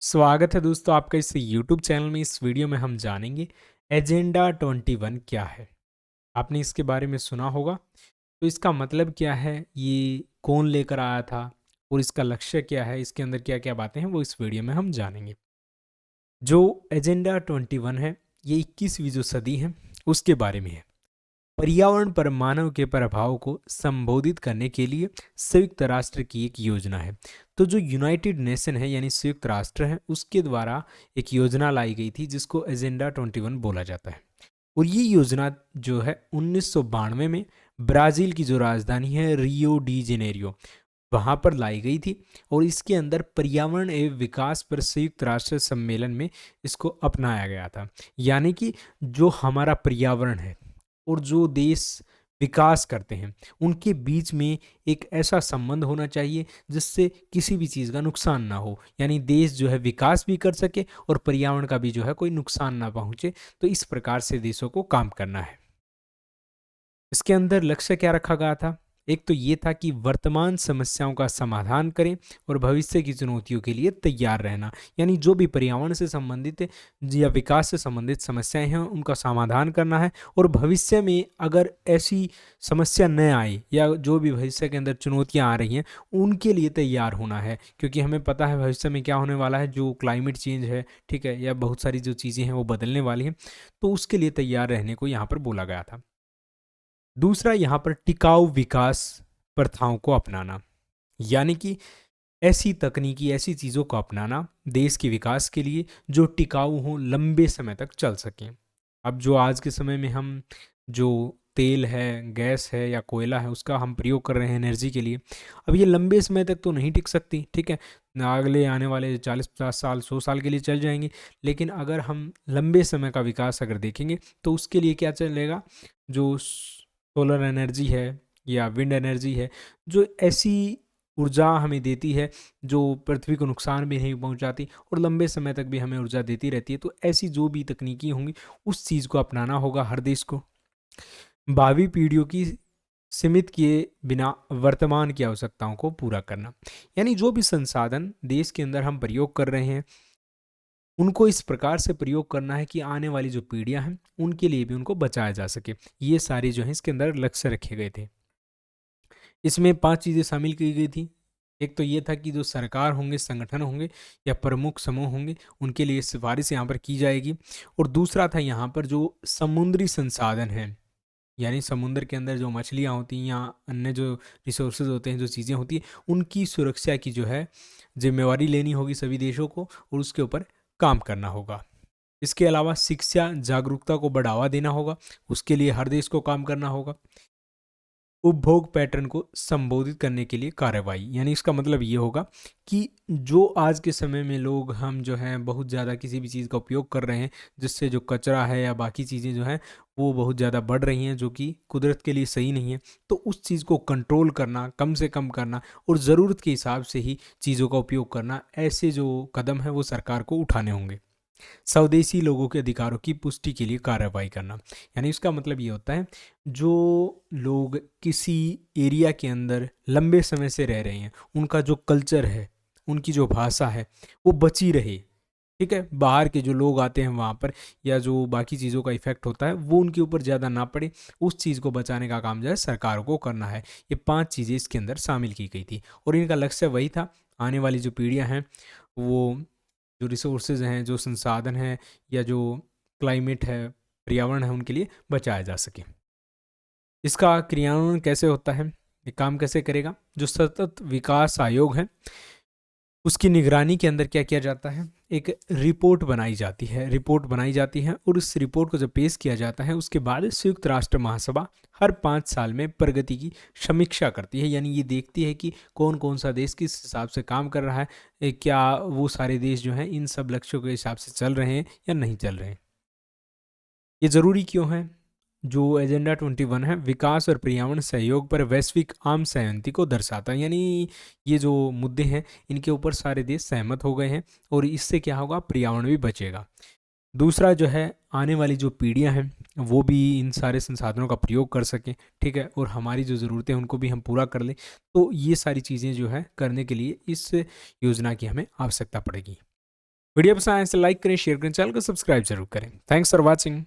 स्वागत है दोस्तों आपका इस यूट्यूब चैनल में। इस वीडियो में हम जानेंगे एजेंडा 21 क्या है। आपने इसके बारे में सुना होगा। तो इसका मतलब क्या है, ये कौन लेकर आया था और इसका लक्ष्य क्या है, इसके अंदर क्या क्या बातें हैं, वो इस वीडियो में हम जानेंगे। जो एजेंडा 21 है, ये 21वीं जो सदी है उसके बारे में है। पर्यावरण पर मानव के प्रभाव को संबोधित करने के लिए संयुक्त राष्ट्र की एक योजना है। तो जो यूनाइटेड नेशन है यानी संयुक्त राष्ट्र है, उसके द्वारा एक योजना लाई गई थी जिसको एजेंडा 21 बोला जाता है। और ये योजना जो है 1992 में ब्राज़ील की जो राजधानी है रियो डी जेनेरियो, वहाँ पर लाई गई थी। और इसके अंदर पर्यावरण एवं विकास पर संयुक्त राष्ट्र सम्मेलन में इसको अपनाया गया था। यानी कि जो हमारा पर्यावरण है और जो देश विकास करते हैं, उनके बीच में एक ऐसा संबंध होना चाहिए जिससे किसी भी चीज़ का नुकसान ना हो, यानी देश जो है विकास भी कर सके और पर्यावरण का भी जो है कोई नुकसान ना पहुंचे। तो इस प्रकार से देशों को काम करना है। इसके अंदर लक्ष्य क्या रखा गया था? एक तो ये था कि वर्तमान समस्याओं का समाधान करें और भविष्य की चुनौतियों के लिए तैयार रहना, यानी जो भी पर्यावरण से संबंधित या विकास से संबंधित समस्याएं हैं उनका समाधान करना है। और भविष्य में अगर ऐसी समस्या न आए या जो भी भविष्य के अंदर चुनौतियां आ रही हैं उनके लिए तैयार होना है, क्योंकि हमें पता है भविष्य में क्या होने वाला है। जो क्लाइमेट चेंज है, ठीक है, या बहुत सारी जो चीज़ें हैं वो बदलने वाली हैं, तो उसके लिए तैयार रहने को यहाँ पर बोला गया था। दूसरा, यहाँ पर टिकाऊ विकास प्रथाओं को अपनाना, यानी कि ऐसी तकनीकी ऐसी चीज़ों को अपनाना देश के विकास के लिए जो टिकाऊ हों, लंबे समय तक चल सकें। अब जो आज के समय में हम जो तेल है, गैस है या कोयला है, उसका हम प्रयोग कर रहे हैं एनर्जी के लिए, अब ये लंबे समय तक तो नहीं टिक सकती, ठीक है ना। अगले आने वाले 40-50 साल 100 साल के लिए चल जाएंगे। लेकिन अगर हम लंबे समय का विकास अगर देखेंगे तो उसके लिए क्या चलेगा? जो सोलर एनर्जी है या विंड एनर्जी है, जो ऐसी ऊर्जा हमें देती है जो पृथ्वी को नुकसान भी नहीं पहुंचाती और लंबे समय तक भी हमें ऊर्जा देती रहती है। तो ऐसी जो भी तकनीकी होंगी उस चीज़ को अपनाना होगा हर देश को। भावी पीढ़ियों की सीमित किए बिना वर्तमान की आवश्यकताओं को पूरा करना, यानी जो भी संसाधन देश के अंदर हम प्रयोग कर रहे हैं उनको इस प्रकार से प्रयोग करना है कि आने वाली जो पीढ़ियां हैं उनके लिए भी उनको बचाया जा सके। ये सारे जो हैं इसके अंदर लक्ष्य रखे गए थे। इसमें 5 चीज़ें शामिल की गई थी। एक तो ये था कि जो सरकार होंगे, संगठन होंगे या प्रमुख समूह होंगे, उनके लिए सिफारिश यहाँ पर की जाएगी। और दूसरा था यहाँ पर जो समुद्री संसाधन हैं, यानी समुद्र के अंदर जो मछलियाँ होती हैं या अन्य जो रिसोर्सेज होते हैं, जो चीज़ें होती हैं, उनकी सुरक्षा की जो है जिम्मेवारी लेनी होगी सभी देशों को और उसके ऊपर काम करना होगा। इसके अलावा शिक्षा जागरूकता को बढ़ावा देना होगा, उसके लिए हर देश को काम करना होगा। उपभोग पैटर्न को संबोधित करने के लिए कार्रवाई, यानी इसका मतलब ये होगा कि जो आज के समय में लोग हम जो हैं बहुत ज़्यादा किसी भी चीज़ का उपयोग कर रहे हैं जिससे जो कचरा है या बाकी चीज़ें जो हैं वो बहुत ज़्यादा बढ़ रही हैं, जो कि कुदरत के लिए सही नहीं है। तो उस चीज़ को कंट्रोल करना, कम से कम करना और ज़रूरत के हिसाब से ही चीज़ों का उपयोग करना, ऐसे जो कदम हैं वो सरकार को उठाने होंगे। स्वदेशी लोगों के अधिकारों की पुष्टि के लिए कार्रवाई करना, यानी इसका मतलब ये होता है जो लोग किसी एरिया के अंदर लंबे समय से रह रहे हैं, उनका जो कल्चर है, उनकी जो भाषा है वो बची रहे, ठीक है। बाहर के जो लोग आते हैं वहाँ पर या जो बाकी चीज़ों का इफेक्ट होता है वो उनके ऊपर ज़्यादा ना पड़े, उस चीज़ को बचाने का काम जो है सरकार को करना है। ये 5 चीज़ें इसके अंदर शामिल की गई थी और इनका लक्ष्य वही था, आने वाली जो पीढ़ियाँ हैं वो जो रिसोर्सेज हैं, जो संसाधन हैं या जो क्लाइमेट है, पर्यावरण है, उनके लिए बचाया जा सके। इसका क्रियान्वयन कैसे होता है, ये काम कैसे करेगा? जो सतत विकास आयोग है उसकी निगरानी के अंदर क्या किया जाता है? एक रिपोर्ट बनाई जाती है, और उस रिपोर्ट को जब पेश किया जाता है उसके बाद संयुक्त राष्ट्र महासभा हर 5 साल में प्रगति की समीक्षा करती है, यानी ये देखती है कि कौन कौन सा देश किस हिसाब से काम कर रहा है, क्या वो सारे देश जो हैं इन सब लक्ष्यों के हिसाब से चल रहे हैं या नहीं चल रहे हैं। ये ज़रूरी क्यों है? जो एजेंडा 21 है विकास और पर्यावरण सहयोग पर वैश्विक आम सहमति को दर्शाता है, यानी ये जो मुद्दे हैं इनके ऊपर सारे देश सहमत हो गए हैं और इससे क्या होगा? पर्यावरण भी बचेगा। दूसरा जो है, आने वाली जो पीढ़ियां हैं वो भी इन सारे संसाधनों का प्रयोग कर सकें, ठीक है, और हमारी जो ज़रूरतें हैं उनको भी हम पूरा कर लें। तो ये सारी चीज़ें जो है करने के लिए इस योजना की हमें आवश्यकता पड़ेगी। वीडियो पसंद आए तो लाइक करें, शेयर करें, चैनल को सब्सक्राइब जरूर करें। Thanks for watching.